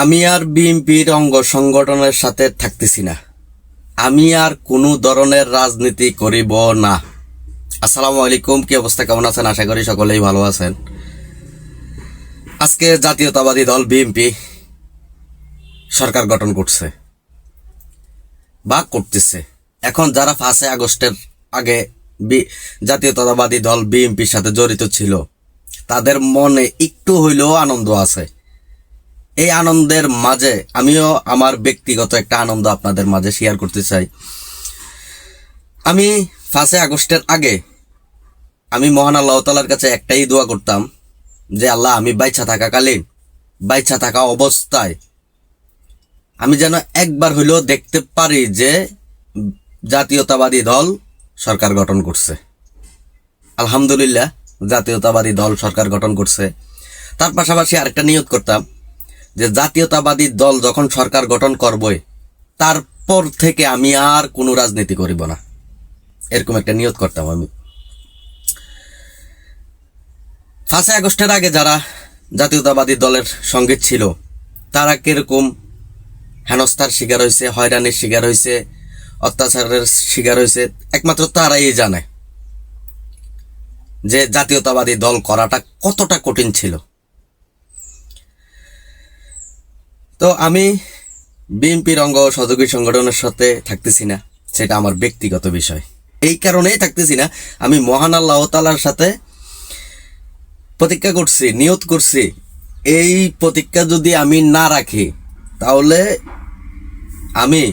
আমি আর বিএনপির অঙ্গ সংগঠনের সাথে থাকতেছি না। আমি আর কোনো ধরনের রাজনীতি করিব না। আসসালামু আলাইকুম, কি অবস্থা, কেমন আছেন? আশা করি সকলেই ভালো আছেন। আজকে জাতীয়তাবাদী দল বিএনপি সরকার গঠন করছে বা করতেছে। এখন যারা 5 আগস্টের আগে জাতীয়তাবাদী দল বিএনপির সাথে জড়িত ছিল, তাদের মনে একটু হইলেও আনন্দ আছে। এই আনন্দের মাঝে আমিও আমার ব্যক্তিগত একটা আনন্দ আপনাদের মাঝে শেয়ার করতে চাই। আমি 5 আগস্টের আগে আমি মহান আল্লাহ তাআলার কাছে একটাই দোয়া করতাম যে আল্লাহ, আমি বাইচা থাকা অবস্থায় আমি যেন একবার হইলেও দেখতে পারি যে জাতীয়তাবাদী দল সরকার গঠন করছে। আলহামদুলিল্লাহ, জাতীয়তাবাদী দল সরকার গঠন করছে। তার পাশাপাশি আরেকটা নিয়ত করতাম যে জাতীয়তাবাদী দল যখন সরকার গঠন করবে, তারপর থেকে আমি আর কোনো রাজনীতি করিব না, এরকম একটা নিয়ত করতাম আমি। 5 আগস্টের আগে যারা জাতীয়তাবাদী দলের সঙ্গে ছিল, তারা কিরকম হেনস্থার শিকার হয়েছে, হয়রানির শিকার হয়েছে, অত্যাচারের শিকার হয়েছে, একমাত্র তারাই জানে যে জাতীয়তাবাদী দল করাটা কতটা কঠিন ছিল। তো আমি বিএনপির অঙ্গ সহযোগী সংগঠনের সাথে থাকতেছি না, সেটা আমার ব্যক্তিগত বিষয়। এই কারণেই থাকতেছি না, আমি মহান আল্লাহ তাআলার সাথে প্রতিজ্ঞা করছি, নিয়ত করছি, এই প্রতিজ্ঞা যদি আমি না রাখি তাহলে আমি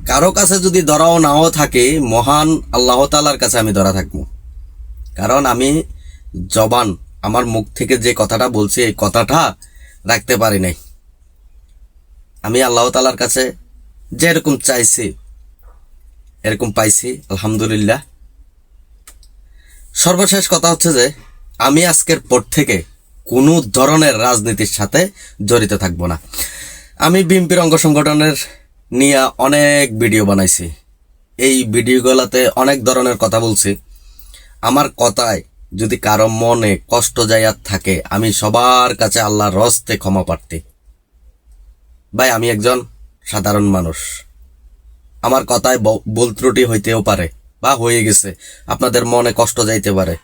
কারো কাছে যদি ধরাও নাও থাকে, মহান আল্লাহ তাআলার কাছে আমি ধরা থাকবো। কারণ আমি জবান, আমার মুখ থেকে যে কথাটা বলছি, এই কথাটা রাখতে পারি নাই। আমি আল্লাহ তাআলার কাছে যেরকম চাইছি এরকম পাইছি, আলহামদুলিল্লাহ। সর্বশেষ কথা হচ্ছে যে আমি আজকের পর থেকে কোনো ধরনের রাজনীতির সাথে জড়িত থাকবো না। আমি বিএনপির অঙ্গ সংগঠনের নিয়ে অনেক ভিডিও বানাইছি। এই ভিডিওগুলোতে অনেক ধরনের কথা বলছি। আমার কথায় যদি কারো মনে কষ্ট যাইয়া থাকে, আমি সবার কাছে আল্লাহর হস্তে ক্ষমা প্রার্থী। ভাই, আমি একজন সাধারণ মানুষ, আমার কথায় ভুল ত্রুটি হইতেও পারে বা হয়ে গেছে, আপনাদের মনে কষ্ট যাইতে পারে।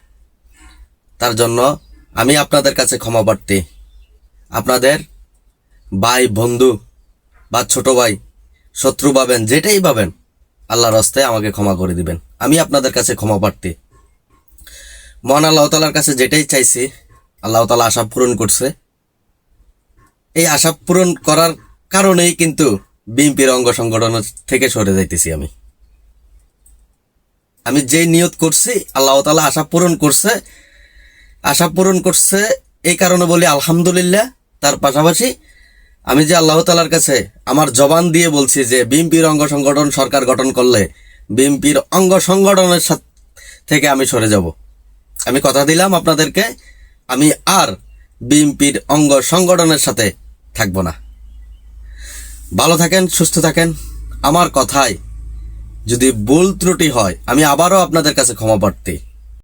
তার জন্য আমি আপনাদের কাছে ক্ষমা প্রার্থী। আপনাদের ভাই, বন্ধু বা ছোট ভাই, শত্রু পাবেন, যেটাই পাবেন, আল্লাহর হস্তে আমাকে ক্ষমা করে দিবেন। আমি আপনাদের কাছে ক্ষমা প্রার্থী। মহান আল্লাহ তাআলার কাছে যেটাই চাইছি, আল্লাহ তাআলা আশা পূরণ করছে। এই আশা পূরণ করার কারণেই কিন্তু বিএনপির অঙ্গ সংগঠন থেকে সরে যাইতেছি। আমি যেই নিয়ত করছি, আল্লাহ তাআলা আশা পূরণ করছে, এই কারণে বলি আলহামদুলিল্লাহ। তার পাশাপাশি আমি যে আল্লাহ তাআলার কাছে আমার জবান দিয়ে বলছি যে বিএনপির অঙ্গ সংগঠন সরকার গঠন করলে বিএনপির অঙ্গ সংগঠনের থেকে আমি সরে যাব। আমি কথা দিলাম আপনাদেরকে, আমি আর বিএনপির অঙ্গ সংগঠনের সাথে থাকবো না। ভালো থাকেন, সুস্থ থাকেন। আমার কথায় যদি ভুল ত্রুটি হয়, আমি আবারও আপনাদের কাছে ক্ষমা প্রার্থী।